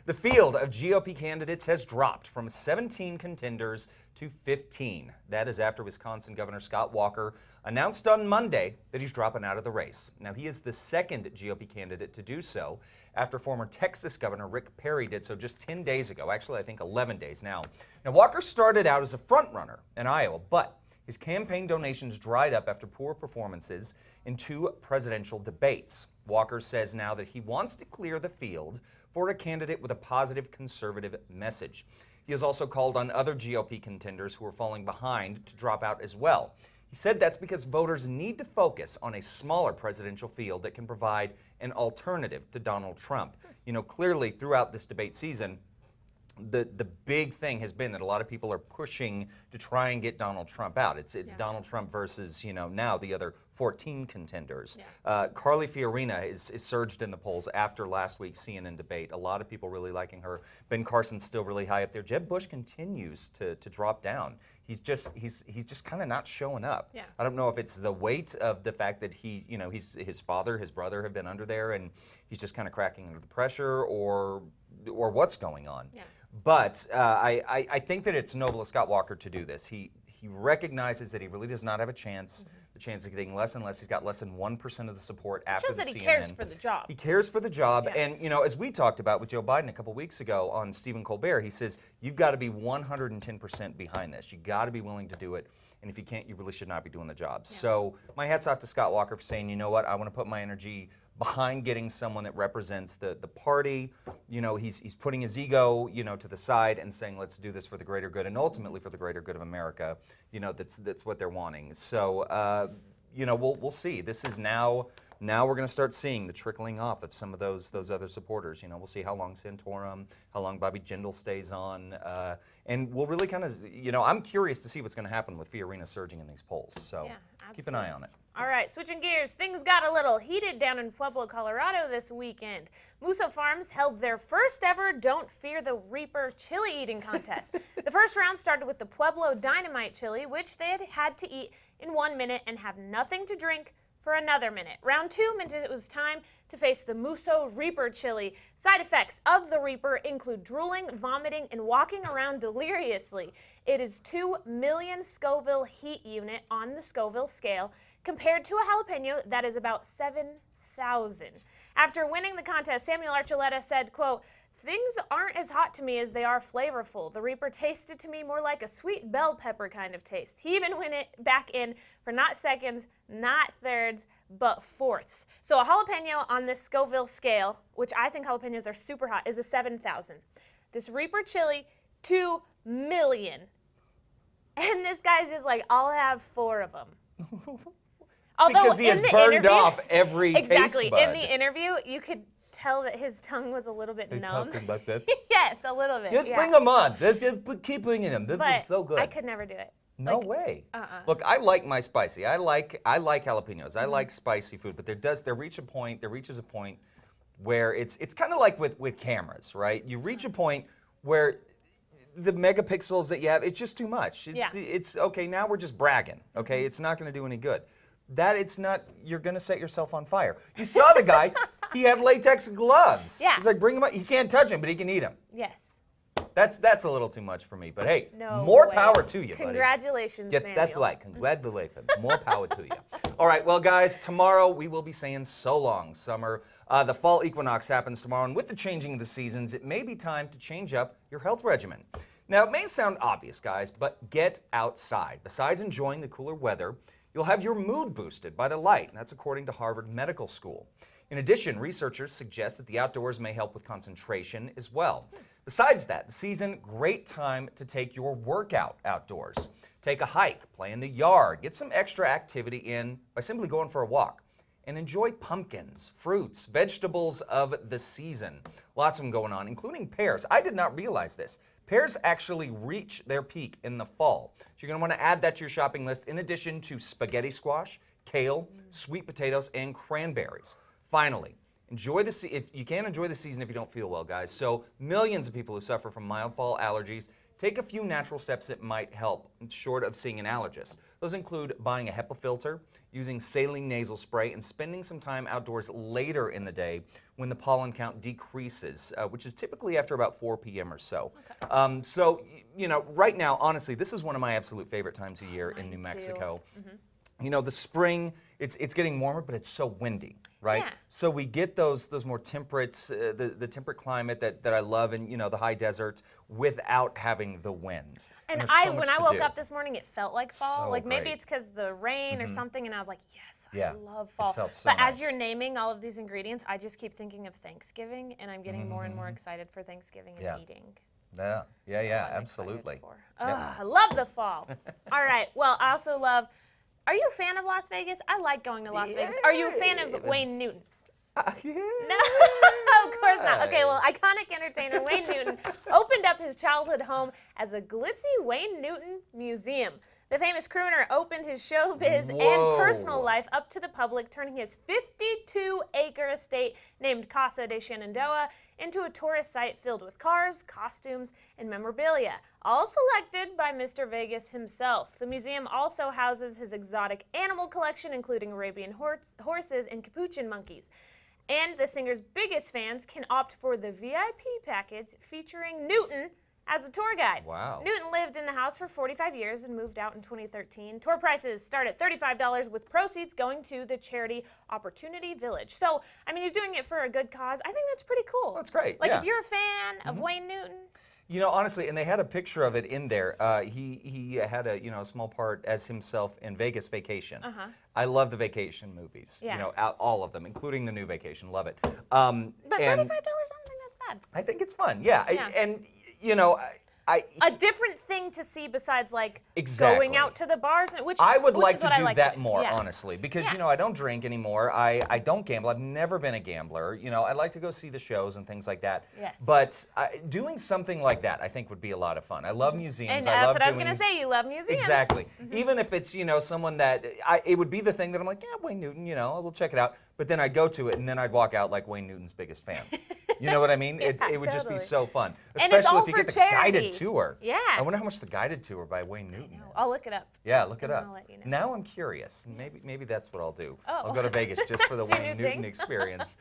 The field of GOP candidates has dropped from 17 contenders to 15. That is after Wisconsin Governor Scott Walker announced on Monday that he's dropping out of the race. Now, he is the second GOP candidate to do so after former Texas Governor Rick Perry did so just 10 days ago. Actually, I think 11 days now. Now, Walker started out as a frontrunner in Iowa, but his campaign donations dried up after poor performances in 2 presidential debates. Walker says now that he wants to clear the field for a candidate with a positive conservative message. He has also called on other GOP contenders who are falling behind to drop out as well. He said that's because voters need to focus on a smaller presidential field that can provide an alternative to Donald Trump. You know, clearly throughout this debate season, the big thing has been that a lot of people are pushing to try and get Donald Trump out. It's Donald Trump versus, you know, now the other 14 contenders. Carly Fiorina is surged in the polls after last week's CNN debate. A lot of people really liking her. Ben Carson's still really high up there. Jeb Bush continues to drop down. He's just kind of not showing up. I don't know if it's the weight of the fact that his father, his brother have been under there, and he's just kind of cracking under the pressure, or what's going on. But I think that it's noble of Scott Walker to do this. He recognizes that he really does not have a chance. The chance of getting less and less. He's got less than 1% of the support after the CNN. Shows that he cares for the job. He cares for the job. And, you know, as we talked about with Joe Biden a couple weeks ago on Stephen Colbert, he says, you've got to be 110% behind this. You've got to be willing to do it. And if you can't, you really should not be doing the job. So my hat's off to Scott Walker for saying, you know what, I want to put my energy behind getting someone that represents the party. You know, he's putting his ego, you know, to the side and saying, let's do this for the greater good and ultimately for the greater good of America. You know, that's what they're wanting. So, you know, we'll see. This is now we're going to start seeing the trickling off of some of those other supporters. You know, we'll see how long Santorum, how long Bobby Jindal stays on, and we'll really kind of, you know, I'm curious to see what's going to happen with Fiorina surging in these polls. So keep an eye on it. All right, switching gears, things got a little heated down in Pueblo, Colorado this weekend. Musso Farms held their first ever Don't Fear the Reaper chili eating contest. The first round started with the Pueblo Dynamite chili, which they had to eat in 1 minute and have nothing to drink for another minute. Round 2 meant it was time to face the Musso Reaper chili. Side effects of the Reaper include drooling, vomiting, and walking around deliriously. It is 2 million Scoville heat unit on the Scoville scale, compared to a jalapeno that is about 7,000. After winning the contest, Samuel Archuleta said, quote, "Things aren't as hot to me as they are flavorful. The Reaper tasted to me more like a sweet bell pepper kind of taste." He even went it back in for not seconds, not thirds, but fourths. So a jalapeno on this Scoville scale, which I think jalapenos are super hot, is a 7,000. This Reaper chili, 2 million. And this guy's just like, I'll have 4 of them. Because he has burned off every taste bud. In the interview, you could tell that his tongue was a little bit numb. Talking like that? Yes, a little bit. Just bring them on. Just keep bringing them. This is so good. I could never do it. No way. Look, I like my spicy. I like jalapenos. I like spicy food, but there reaches a point where it's kind of like with cameras, right? You reach a point where the megapixels that you have, it's just too much. It's okay, now we're just bragging, okay? It's not going to do any good. You're going to set yourself on fire. You saw the guy, he had latex gloves. He's like, bring him up. He can't touch him, but he can eat him. Yes. That's a little too much for me, but hey, no more way. Power to you, buddy. Congratulations, Samuel. That's right, congratulations. More power to you. All right, well, guys, tomorrow we will be saying so long, summer. The fall equinox happens tomorrow, and with the changing of the seasons, it may be time to change up your health regimen. Now, it may sound obvious, guys, but get outside. Besides enjoying the cooler weather, you'll have your mood boosted by the light, and that's according to Harvard Medical School. In addition, researchers suggest that the outdoors may help with concentration as well. Besides that, the season, great time to take your workout outdoors. Take a hike, play in the yard, get some extra activity in by simply going for a walk. And enjoy pumpkins, fruits, vegetables of the season. Lots of them going on, including pears. I did not realize this. Pears actually reach their peak in the fall. So you're going to want to add that to your shopping list in addition to spaghetti squash, kale, sweet potatoes, and cranberries. Finally, if you can't enjoy the season if you don't feel well, guys. So millions of people who suffer from mild fall allergies, take a few natural steps that might help, short of seeing an allergist. Those include buying a HEPA filter, using saline nasal spray, and spending some time outdoors later in the day when the pollen count decreases, which is typically after about 4 p.m. or so. Okay. So, you know, right now, honestly, this is one of my absolute favorite times of year in New Mine Mexico. too. You know, the spring, it's getting warmer, but it's so windy, right? Yeah. So we get those more temperate, the temperate climate that I love, and you know, the high desert without having the wind. And there's so when much I to woke do. up this morning, it felt like fall. So Like maybe great. it's because the rain or something, and I was like, yes, Yeah, I love fall. it felt so but as nice. you're naming all of these ingredients, I just keep thinking of Thanksgiving, and I'm getting more and more excited for Thanksgiving and Yeah. eating. Yeah, That's all I'm excited absolutely. for. Yeah. I love the fall. All right. Well, I also love. Are you a fan of Las Vegas? I like going to Las Vegas. Are you a fan of Wayne Newton? Yeah. No, of course not. Okay, well, iconic entertainer Wayne Newton opened up his childhood home as a glitzy Wayne Newton Museum. The famous crooner opened his showbiz and Whoa. personal life up to the public, turning his 52-acre estate named Casa de Shenandoah into a tourist site filled with cars, costumes, and memorabilia, all selected by Mr. Vegas himself. The museum also houses his exotic animal collection, including Arabian horses and capuchin monkeys. And the singer's biggest fans can opt for the VIP package featuring Newton as a tour guide. Wow. Newton lived in the house for 45 years and moved out in 2013. Tour prices start at $35 with proceeds going to the charity Opportunity Village. So, I mean, he's doing it for a good cause. I think that's pretty cool. That's great, Like, yeah. if you're a fan of Wayne Newton, You know, honestly, and they had a picture of it in there. He had a small part as himself in Vegas Vacation. I love the vacation movies. Yeah. You know, all of them, including the new Vacation. Love it. but And $35, I don't think that's bad. I think it's fun. Yeah. Yeah. And you know, A different thing to see besides like Exactly. going out to the bars, which I would which like is to what I do like that do. more, Yeah. honestly, because Yeah. you know I don't drink anymore. I don't gamble. I've never been a gambler. You know, I like to go see the shows and things like that. Yes. But doing something like that, I think, would be a lot of fun. I love museums. And I that's love what I was doing going to say. You love museums. Exactly. Even if it's, you know, someone that it would be the thing that I'm like, yeah, Wayne Newton, you know, we'll check it out. But then I'd go to it and then I'd walk out like Wayne Newton's biggest fan. You know what I mean? Yeah, it would just be totally. so fun. And it's Especially all if you for get the charity. guided tour. Yeah. I wonder how much the guided tour by Wayne Newton is. I'll look it up. Yeah, look it and up. I'll let you know. Now I'm curious. Maybe that's what I'll do. Oh. I'll go to Vegas just for the That's your Wayne new Newton thing? experience.